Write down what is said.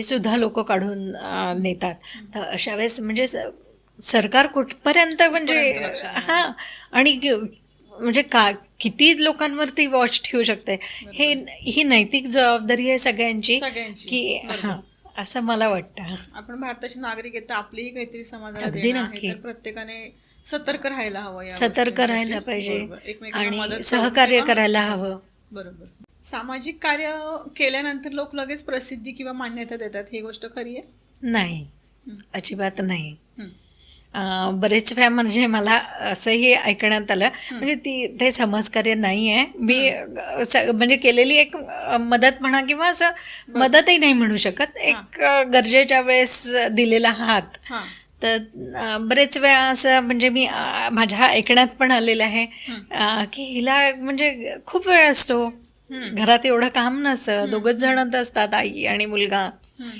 सुद्धा लोक काढून नेतात. तर अशा वेळेस म्हणजे सरकार कुठपर्यंत म्हणजे हां आणि म्हणजे किती लोकांवरती वॉच ठेवू शकते. ही नैतिक जबाबदारी आहे सगळ्यांची की हां असं मला वाटतं. आपण भारताचे नागरिक आहेत तर आपलीही काहीतरी समाजाला अगदी देणं आहे, नक्की. तर प्रत्येकाने सतर्क राहायला हवं, या सतर्क गोष्टींसाठी. राहायला पाहिजे बरोबर. एकमेकांना मदत आणि करून सहकार्य किंवा करायला हवं. बरोबर. सामाजिक कार्य केल्यानंतर लोक लगेच प्रसिद्धी किंवा मान्यता देतात, ही गोष्ट खरी आहे? नाही, अजिबात नाही. हं. बरेच वेळा म्हणजे मला असंही ऐकण्यात आलं म्हणजे ते समाजकार्य नाही आहे मी म्हणजे केलेली एक मदत म्हणा किंवा असं मदतही नाही म्हणू शकत, एक गरजेच्या वेळेस दिलेला हात. हां. तर बरेच वेळा असं म्हणजे मी माझ्या ऐकण्यात पण आलेलं आहे की हिला म्हणजे खूप वेळ असतो घरात, एवढं काम नसतं, दोघंच जण असतात, आई आणि मुलगा.